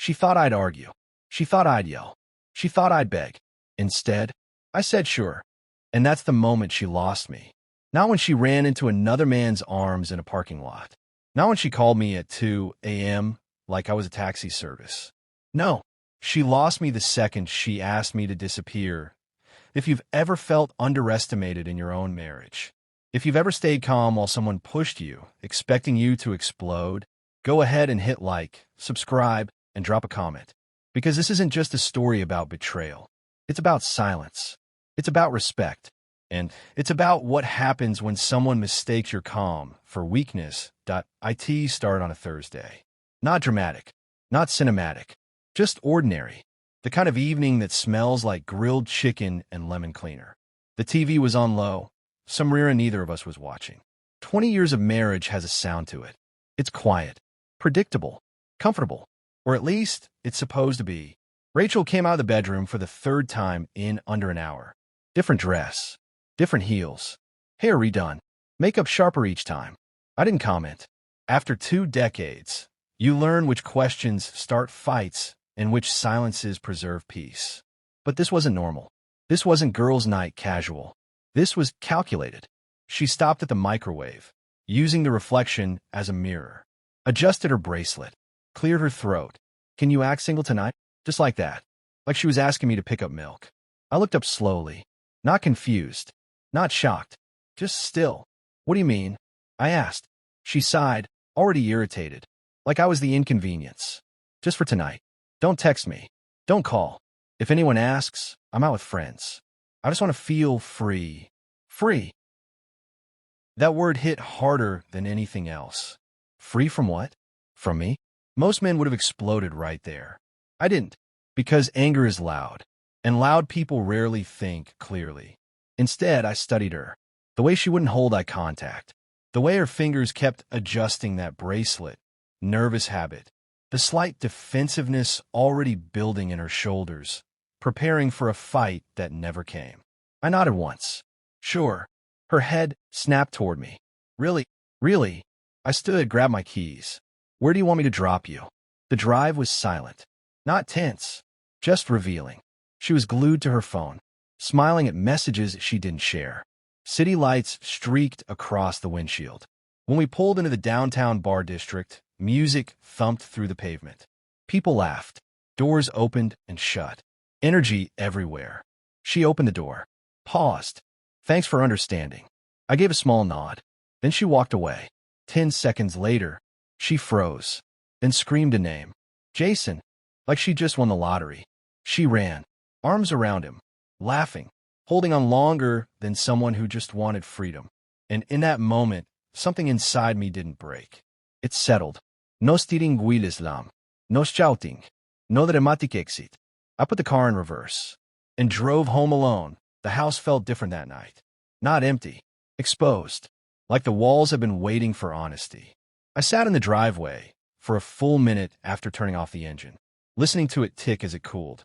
She thought I'd argue. She thought I'd yell. She thought I'd beg. Instead, I said sure. And that's the moment she lost me. Not when she ran into another man's arms in a parking lot. Not when she called me at 2 a.m. like I was a taxi service. No, she lost me the second she asked me to disappear. If you've ever felt underestimated in your own marriage, if you've ever stayed calm while someone pushed you, expecting you to explode, go ahead and hit like, subscribe, and drop a comment. Because this isn't just a story about betrayal. It's about silence. It's about respect. And it's about what happens when someone mistakes your calm for weakness. It started on a Thursday. Not dramatic, not cinematic, just ordinary. The kind of evening that smells like grilled chicken and lemon cleaner. The TV was on low. Some rira neither of us was watching. 20 years of marriage has a sound to it. It's quiet, predictable, comfortable, or at least it's supposed to be. Rachel came out of the bedroom for the third time in under an hour. Different dress, different heels, hair redone, makeup sharper each time. I didn't comment. After 2 decades, you learn which questions start fights and which silences preserve peace. But this wasn't normal. This wasn't girls' night casual. This was calculated. She stopped at the microwave, using the reflection as a mirror, adjusted her bracelet, cleared her throat. Can you act single tonight? Just like that. Like she was asking me to pick up milk. I looked up slowly, not confused, not shocked, just still. What do you mean? I asked. She sighed, already irritated, like I was the inconvenience. Just for tonight. Don't text me. Don't call. If anyone asks, I'm out with friends. I just want to feel free. Free. That word hit harder than anything else. Free from what? From me? Most men would have exploded right there. I didn't, because anger is loud, and loud people rarely think clearly. Instead, I studied her. The way she wouldn't hold eye contact. The way her fingers kept adjusting that bracelet. Nervous habit. The slight defensiveness already building in her shoulders, preparing for a fight that never came. I nodded once. Sure. Her head snapped toward me. Really? Really? I stood, grabbed my keys. Where do you want me to drop you? The drive was silent. Not tense. Just revealing. She was glued to her phone, smiling at messages she didn't share. City lights streaked across the windshield. When we pulled into the downtown bar district, music thumped through the pavement. People laughed. Doors opened and shut. Energy everywhere. She opened the door. Paused. Thanks for understanding. I gave a small nod. Then she walked away. 10 seconds later, she froze. Then screamed a name. Jason. Like she just won the lottery. She ran, arms around him, laughing, holding on longer than someone who just wanted freedom. And in that moment, something inside me didn't break. It settled. No stirring wheel Islam. No shouting. No dramatic exit. I put the car in reverse and drove home alone. The house felt different that night. Not empty. Exposed. Like the walls had been waiting for honesty. I sat in the driveway for a full minute after turning off the engine, listening to it tick as it cooled.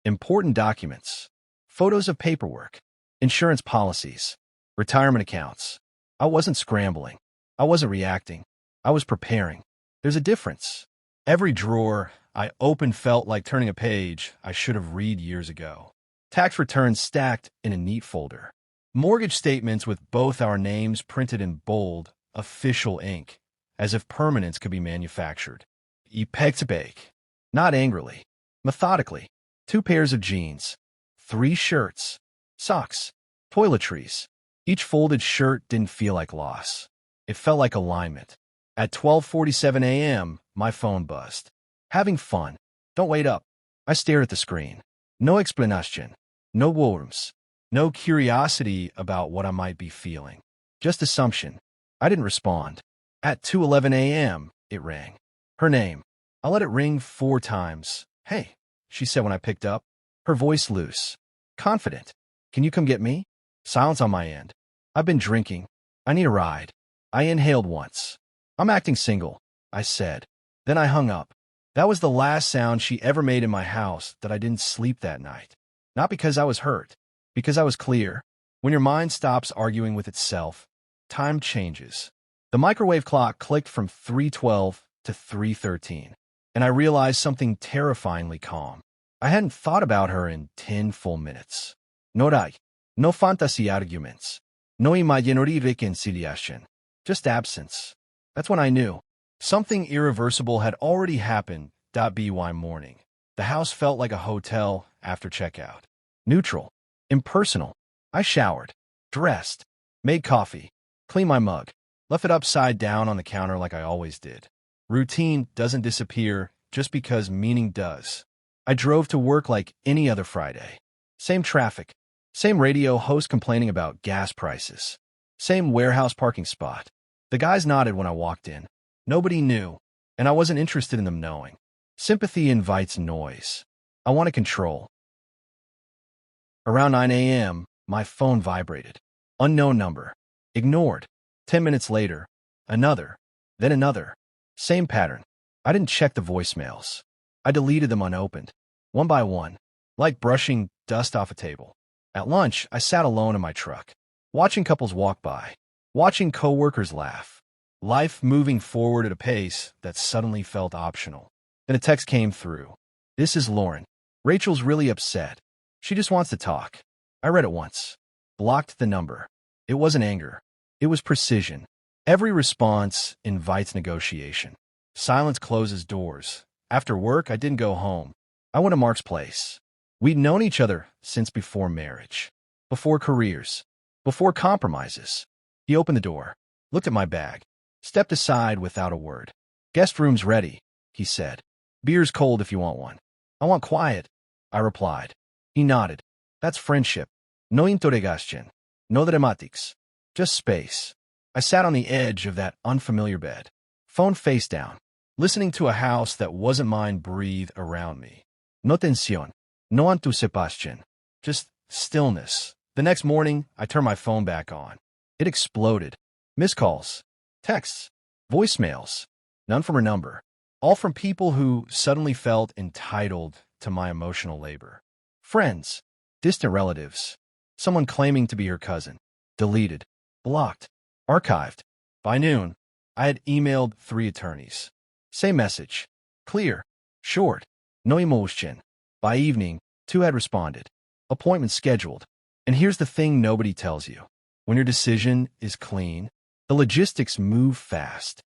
Important documents. Photos of paperwork. Insurance policies. Retirement accounts. I wasn't scrambling. I wasn't reacting. I was preparing. There's a difference. Every drawer I opened felt like turning a page I should have read years ago. Tax returns stacked in a neat folder. Mortgage statements with both our names printed in bold, official ink, as if permanence could be manufactured. Bake. Not angrily. Methodically. 2 pairs of jeans. 3 shirts. Socks. Toiletries. Each folded shirt didn't feel like loss. It felt like alignment. At 12:47 a.m., my phone buzzed. Having fun. Don't wait up. I stared at the screen. No explanation. No words. No curiosity about what I might be feeling. Just assumption. I didn't respond. At 2:11 a.m., it rang. Her name. I let it ring 4 times. Hey, she said when I picked up. Her voice loose. Confident. Can you come get me? Silence on my end. I've been drinking. I need a ride. I inhaled once. I'm acting single, I said. Then I hung up. That was the last sound she ever made in my house that I didn't sleep that night. Not because I was hurt. Because I was clear. When your mind stops arguing with itself, time changes. The microwave clock clicked from 3:12 to 3:13. and I realized something terrifyingly calm. I hadn't thought about her in 10 full minutes. No dai, no fantasy arguments, no imaginary reconciliation, just absence. That's when I knew. Something irreversible had already happened. By morning. The house felt like a hotel after checkout. Neutral. Impersonal. I showered. Dressed. Made coffee. Cleaned my mug. Left it upside down on the counter like I always did. Routine doesn't disappear just because meaning does. I drove to work like any other Friday. Same traffic. Same radio host complaining about gas prices. Same warehouse parking spot. The guys nodded when I walked in. Nobody knew, and I wasn't interested in them knowing. Sympathy invites noise. I wanted control. Around 9 a.m., my phone vibrated. Unknown number. Ignored. 10 minutes later, another. Then another. Same pattern. I didn't check the voicemails. I deleted them unopened. One by one. Like brushing dust off a table. At lunch, I sat alone in my truck. Watching couples walk by. Watching coworkers laugh. Life moving forward at a pace that suddenly felt optional. Then a text came through. This is Lauren. Rachel's really upset. She just wants to talk. I read it once. Blocked the number. It wasn't anger. It was precision. Every response invites negotiation. Silence closes doors. After work, I didn't go home. I went to Mark's place. We'd known each other since before marriage. Before careers. Before compromises. He opened the door. Looked at my bag. Stepped aside without a word. Guest room's ready, he said. Beer's cold if you want one. I want quiet, I replied. He nodded. That's friendship. No interrogación. No dramatics. Just space. I sat on the edge of that unfamiliar bed. Phone face down. Listening to a house that wasn't mine breathe around me. No tensión. No anticipación. Just stillness. The next morning, I turned my phone back on. It exploded. Missed calls. Texts. Voicemails. None from her number. All from people who suddenly felt entitled to my emotional labor. Friends. Distant relatives. Someone claiming to be her cousin. Deleted. Blocked. Archived. By noon, I had emailed 3 attorneys. Same message. Clear. Short. No emotion. By evening, 2 had responded. Appointment scheduled. And here's the thing nobody tells you. When your decision is clean, the logistics move fast.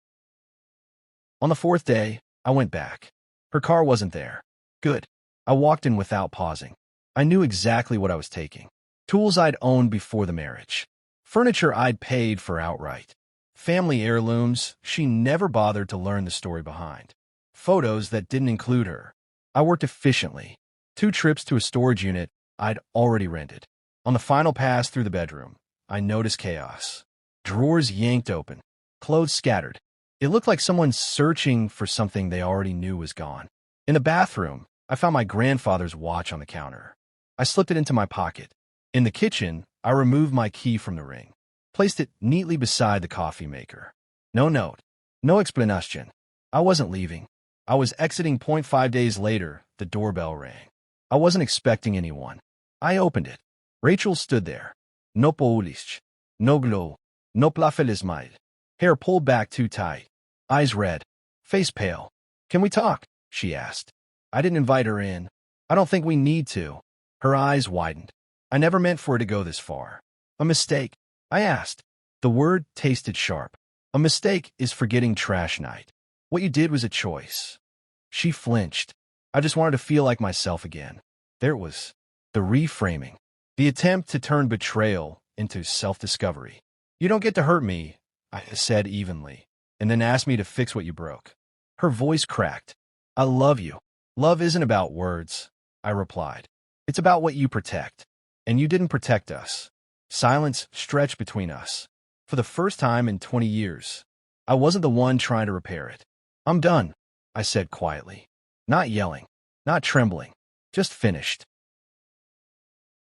On the 4th day, I went back. Her car wasn't there. Good. I walked in without pausing. I knew exactly what I was taking. Tools I'd owned before the marriage. Furniture I'd paid for outright. Family heirlooms she never bothered to learn the story behind. Photos that didn't include her. I worked efficiently. 2 trips to a storage unit I'd already rented. On the final pass through the bedroom, I noticed chaos. Drawers yanked open. Clothes scattered. It looked like someone searching for something they already knew was gone. In the bathroom, I found my grandfather's watch on the counter. I slipped it into my pocket. In the kitchen, I removed my key from the ring. Placed it neatly beside the coffee maker. No note. No explanation. I wasn't leaving. I was exiting. 5 days later, the doorbell rang. I wasn't expecting anyone. I opened it. Rachel stood there. No poulish. No glow. No plafelismide. Hair pulled back too tight. Eyes red. Face pale. Can we talk? She asked. I didn't invite her in. I don't think we need to. Her eyes widened. I never meant for it to go this far. A mistake? I asked. The word tasted sharp. A mistake is forgetting trash night. What you did was a choice. She flinched. I just wanted to feel like myself again. There it was. The reframing. The attempt to turn betrayal into self-discovery. You don't get to hurt me, I said evenly, and then asked me to fix what you broke. Her voice cracked. I love you. Love isn't about words, I replied. It's about what you protect. And you didn't protect us. Silence stretched between us. For the first time in 20 years, I wasn't the one trying to repair it. I'm done, I said quietly. Not yelling, not trembling, just finished.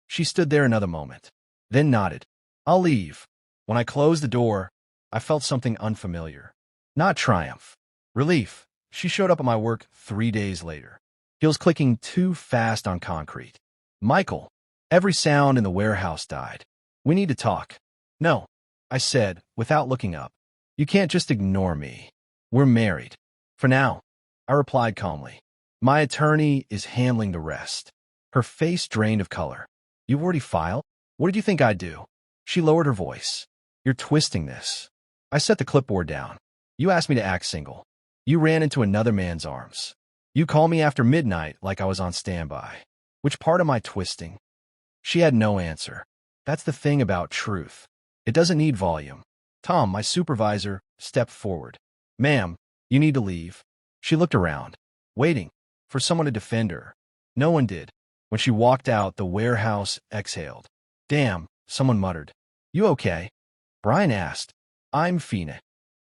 She stood there another moment, then nodded. I'll leave. When I closed the door, I felt something unfamiliar. Not triumph. Relief. She showed up at my work 3 days later. Heels clicking too fast on concrete. Michael. Every sound in the warehouse died. We need to talk. No, I said, without looking up. You can't just ignore me. We're married. For now. I replied calmly. My attorney is handling the rest. Her face drained of color. You've already filed? What did you think I'd do? She lowered her voice. You're twisting this. I set the clipboard down. You asked me to act single. You ran into another man's arms. You called me after midnight like I was on standby. Which part am I twisting? She had no answer. That's the thing about truth. It doesn't need volume. Tom, my supervisor, stepped forward. Ma'am, you need to leave. She looked around, waiting for someone to defend her. No one did. When she walked out, the warehouse exhaled. Damn, someone muttered. You okay? Brian asked. I'm Fina.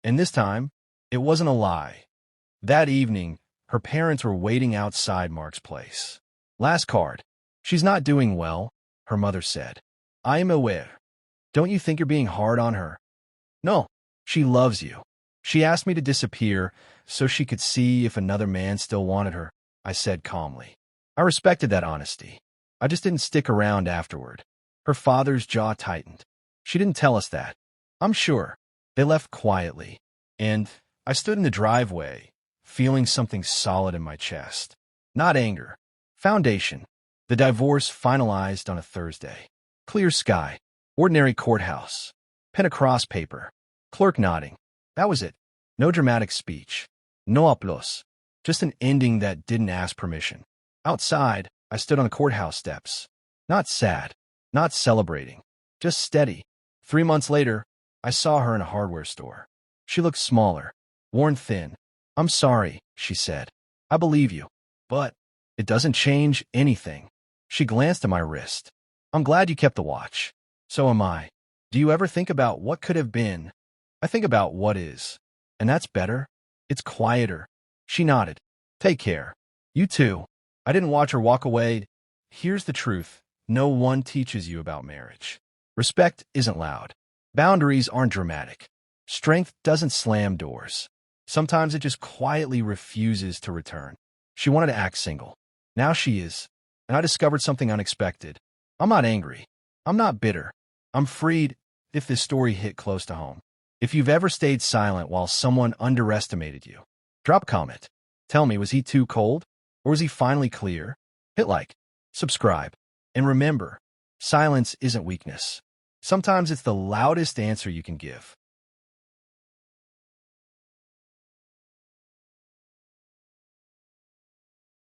And this time, it wasn't a lie. That evening, her parents were waiting outside Mark's place. Last card. She's not doing well, her mother said. I am aware. Don't you think you're being hard on her? No, she loves you. She asked me to disappear so she could see if another man still wanted her, I said calmly. I respected that honesty. I just didn't stick around afterward. Her father's jaw tightened. She didn't tell us that. I'm sure. They left quietly, and I stood in the driveway, feeling something solid in my chest. Not anger. Foundation. The divorce finalized on a Thursday. Clear sky. Ordinary courthouse. Pen across paper. Clerk nodding. That was it. No dramatic speech. No applause. Just an ending that didn't ask permission. Outside, I stood on the courthouse steps. Not sad. Not celebrating. Just steady. 3 months later, I saw her in a hardware store. She looked smaller, worn thin. I'm sorry, she said. I believe you. But it doesn't change anything. She glanced at my wrist. I'm glad you kept the watch. So am I. Do you ever think about what could have been? I think about what is. And that's better. It's quieter. She nodded. Take care. You too. I didn't watch her walk away. Here's the truth. No one teaches you about marriage. Respect isn't loud. Boundaries aren't dramatic. Strength doesn't slam doors. Sometimes it just quietly refuses to return. She wanted to act single. Now she is. And I discovered something unexpected. I'm not angry. I'm not bitter. I'm freed if this story hit close to home. If you've ever stayed silent while someone underestimated you, drop a comment. Tell me, was he too cold? Or was he finally clear? Hit like, subscribe, and remember, silence isn't weakness. Sometimes it's the loudest answer you can give.